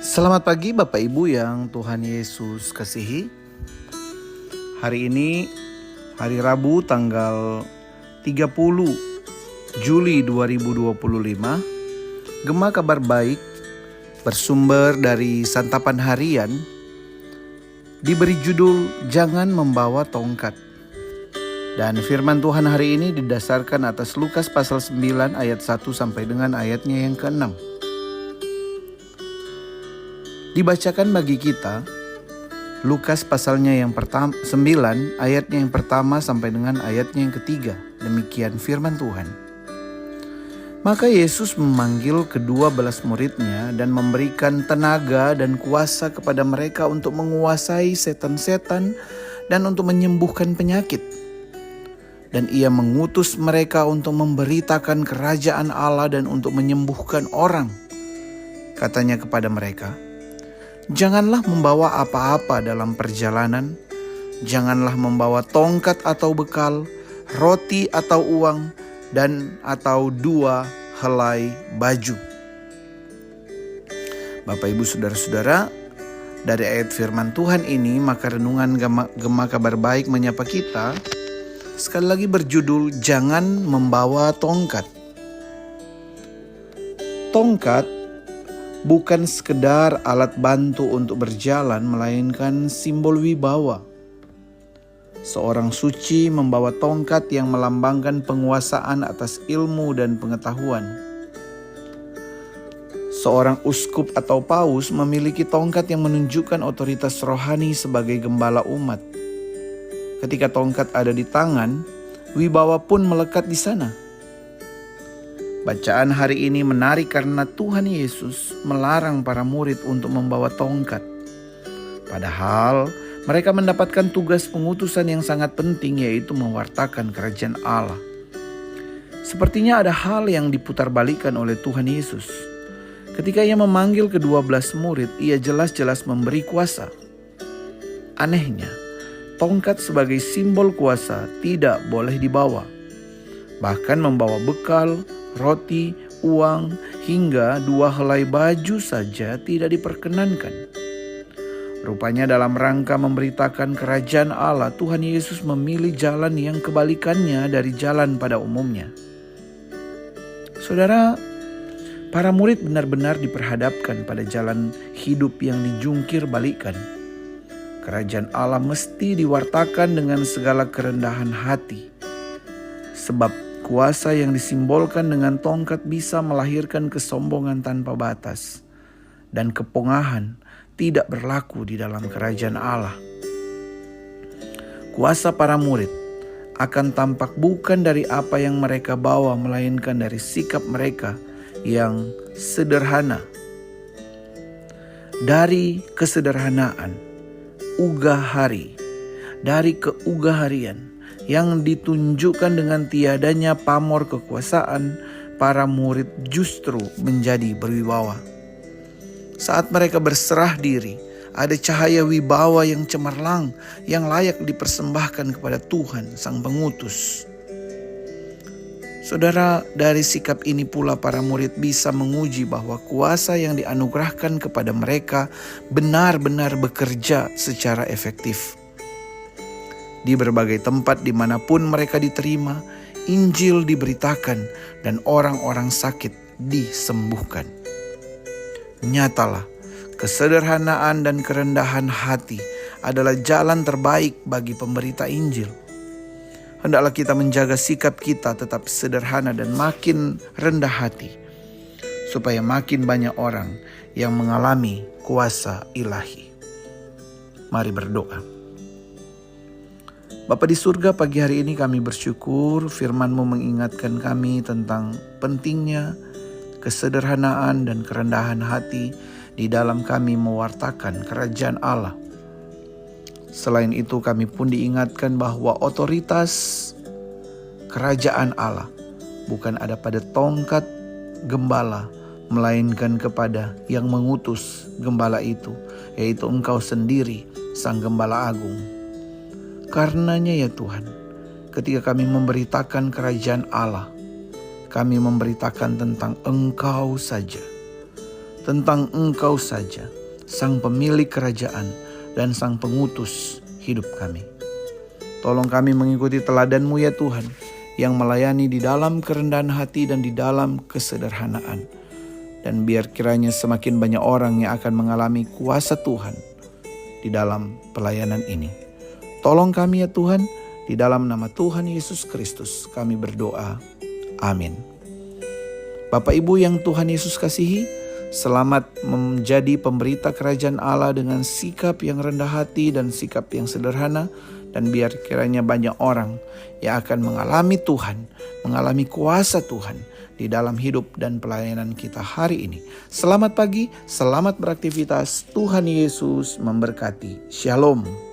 Selamat pagi Bapak Ibu yang Tuhan Yesus kasihi. Hari ini hari Rabu tanggal 30 Juli 2025. Gema kabar baik bersumber dari santapan harian diberi judul Jangan Membawa Tongkat. Dan firman Tuhan hari ini didasarkan atas Lukas pasal 9 ayat 1 sampai dengan ayatnya yang ke-6. Dibacakan bagi kita Lukas pasalnya yang 9 ayatnya yang pertama sampai dengan ayatnya yang ketiga. Demikian firman Tuhan. Maka Yesus memanggil kedua belas muridnya dan memberikan tenaga dan kuasa kepada mereka untuk menguasai setan-setan dan untuk menyembuhkan penyakit. Dan ia mengutus mereka untuk memberitakan kerajaan Allah dan untuk menyembuhkan orang. Katanya kepada mereka, janganlah membawa apa-apa dalam perjalanan, janganlah membawa tongkat atau bekal, roti atau uang, dan atau 2 helai baju. Bapak Ibu Saudara-saudara, dari ayat firman Tuhan ini maka renungan Gema Kabar Baik menyapa kita sekali lagi berjudul Jangan Membawa Tongkat. Tongkat bukan sekedar alat bantu untuk berjalan, melainkan simbol wibawa. Seorang suci membawa tongkat yang melambangkan penguasaan atas ilmu dan pengetahuan. Seorang uskup atau paus memiliki tongkat yang menunjukkan otoritas rohani sebagai gembala umat. Ketika tongkat ada di tangan, wibawa pun melekat di sana. Bacaan hari ini menarik karena Tuhan Yesus melarang para murid untuk membawa tongkat. Padahal mereka mendapatkan tugas pengutusan yang sangat penting, yaitu mewartakan kerajaan Allah. Sepertinya ada hal yang diputarbalikkan oleh Tuhan Yesus. Ketika ia memanggil ke-12 murid, ia jelas-jelas memberi kuasa. Anehnya, tongkat sebagai simbol kuasa tidak boleh dibawa. Bahkan membawa bekal, roti, uang, hingga 2 helai baju saja tidak diperkenankan. Rupanya dalam rangka memberitakan kerajaan Allah, Tuhan Yesus memilih jalan yang kebalikannya dari jalan pada umumnya. Saudara, para murid benar-benar diperhadapkan pada jalan hidup yang dijungkir balikan. Kerajaan Allah mesti diwartakan dengan segala kerendahan hati. Sebab kuasa yang disimbolkan dengan tongkat bisa melahirkan kesombongan tanpa batas. Dan kepongahan tidak berlaku di dalam kerajaan Allah. Kuasa para murid akan tampak bukan dari apa yang mereka bawa, melainkan dari sikap mereka yang sederhana. Dari kesederhanaan, dari keugaharian yang ditunjukkan dengan tiadanya pamor kekuasaan, para murid justru menjadi berwibawa. Saat mereka berserah diri, ada cahaya wibawa yang cemerlang yang layak dipersembahkan kepada Tuhan Sang Pengutus. Saudara, dari sikap ini pula para murid bisa menguji bahwa kuasa yang dianugerahkan kepada mereka benar-benar bekerja secara efektif. Di berbagai tempat dimanapun mereka diterima, Injil diberitakan dan orang-orang sakit disembuhkan. Nyatalah, kesederhanaan dan kerendahan hati adalah jalan terbaik bagi pemberita Injil. Hendaklah kita menjaga sikap kita tetap sederhana dan makin rendah hati, supaya makin banyak orang yang mengalami kuasa ilahi. Mari berdoa. Bapa di surga, pagi hari ini kami bersyukur firman-Mu mengingatkan kami tentang pentingnya kesederhanaan dan kerendahan hati di dalam kami mewartakan kerajaan Allah. Selain itu kami pun diingatkan bahwa otoritas kerajaan Allah bukan ada pada tongkat gembala, melainkan kepada yang mengutus gembala itu, yaitu Engkau sendiri, Sang Gembala Agung. Karenanya ya Tuhan, ketika kami memberitakan kerajaan Allah, kami memberitakan tentang Engkau saja. Tentang Engkau saja. Sang Pemilik kerajaan dan Sang Pengutus hidup kami. Tolong kami mengikuti teladan-Mu ya Tuhan, yang melayani di dalam kerendahan hati dan di dalam kesederhanaan. Dan biar kiranya semakin banyak orang yang akan mengalami kuasa Tuhan di dalam pelayanan ini. Tolong kami ya Tuhan, di dalam nama Tuhan Yesus Kristus kami berdoa. Amin. Bapak Ibu yang Tuhan Yesus kasihi, selamat menjadi pemberita kerajaan Allah dengan sikap yang rendah hati dan sikap yang sederhana. Dan biar kiranya banyak orang yang akan mengalami Tuhan, mengalami kuasa Tuhan di dalam hidup dan pelayanan kita hari ini. Selamat pagi, selamat beraktivitas. Tuhan Yesus memberkati. Shalom.